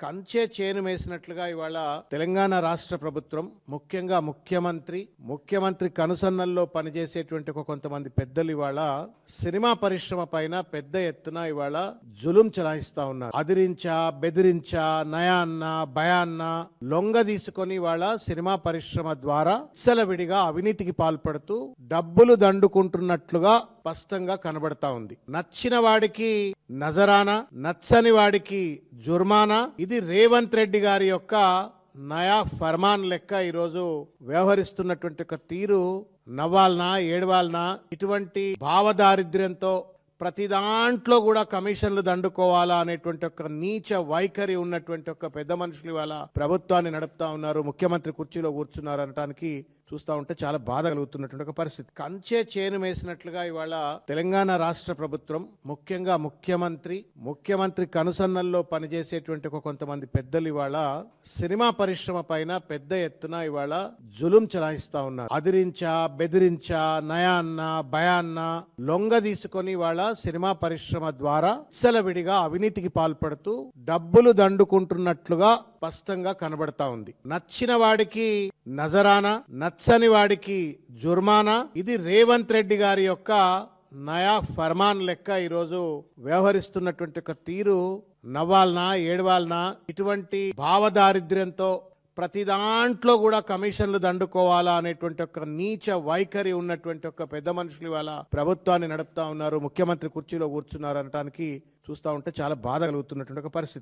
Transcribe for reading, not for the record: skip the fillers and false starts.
కంచె చేను వేసినట్లుగా ఇవాళ తెలంగాణ రాష్ట్ర ప్రభుత్వం, ముఖ్యంగా ముఖ్యమంత్రి కనుసన్నల్లో పనిచేసేటువంటి కొంతమంది పెద్దలు ఇవాళ సినిమా పరిశ్రమ పైన పెద్ద ఎత్తున ఇవాళ జులుం చలాయిస్తా ఉన్నారు. అదిరించా, బెదిరించా, నయాన్న, భయాన్న లొంగ తీసుకొని ఇవాళ సినిమా పరిశ్రమ ద్వారా విచ్చలవిడిగా అవినీతికి పాల్పడుతూ డబ్బులు దండుకుంటున్నట్లుగా స్పష్టంగా కనబడతా ఉంది. నచ్చిన వాడికి నజరానా, నచ్చని వాడికి జుర్మానా. ఇది రేవంత్ రెడ్డి గారి యొక్క నయా ఫర్మాన్ లెక్క ఈరోజు వ్యవహరిస్తున్నటువంటి ఒక తీరు నవ్వాలనా ఏడవాలనా. ఇటువంటి భావదారిద్ర్యంతో ప్రతి దాంట్లో కూడా కమిషన్లు దండుకోవాలా అనేటువంటి ఒక నీచ వైఖరి ఉన్నటువంటి ఒక పెద్ద మనుషులు ఇవాళ ప్రభుత్వాన్ని నడుపుతా ఉన్నారు. ముఖ్యమంత్రి కుర్చీలో కూర్చున్నారు అనటానికి చూస్తూ ఉంటే చాలా బాధ కలుగుతున్నటువంటి ఒక పరిస్థితి. కంచె చేను వేసినట్లుగా ఇవాళ తెలంగాణ రాష్ట్ర ప్రభుత్వం, ముఖ్యంగా ముఖ్యమంత్రి కనుసన్నల్లో పనిచేసేటువంటి కొంతమంది పెద్దలు ఇవాళ సినిమా పరిశ్రమ పైన పెద్ద ఎత్తున ఇవాళ జులుం చలాయిస్తా ఉన్నారు. అదిరించా, బెదిరించా, నయాన్న, భయాన్న లొంగ తీసుకొని ఇవాళ సినిమా పరిశ్రమ ద్వారా విచ్చలవిడిగా అవినీతికి పాల్పడుతూ డబ్బులు దండుకుంటున్నట్లుగా స్పష్టంగా కనబడతా ఉంది. నచ్చిన వాడికి నజరానా, నచ్చని వాడికి జుర్మానా. ఇది రేవంత్ రెడ్డి గారి యొక్క నయా ఫర్మాన్ లెక్క ఈరోజు వ్యవహరిస్తున్నటువంటి ఒక తీరు నవ్వాలనా ఏడవాలనా. ఇటువంటి భావదారిద్ర్యంతో ప్రతి దాంట్లో కూడా కమిషన్లు దండుకోవాలా అనేటువంటి ఒక నీచ వైఖరి ఉన్నటువంటి ఒక పెద్ద మనుషులు ఇవాళ ప్రభుత్వాన్ని నడుపుతా ఉన్నారు. ముఖ్యమంత్రి కుర్చీలో కూర్చున్నారు అనటానికి చూస్తూ ఉంటే చాలా బాధ కలుగుతున్నటువంటి ఒక పరిస్థితి.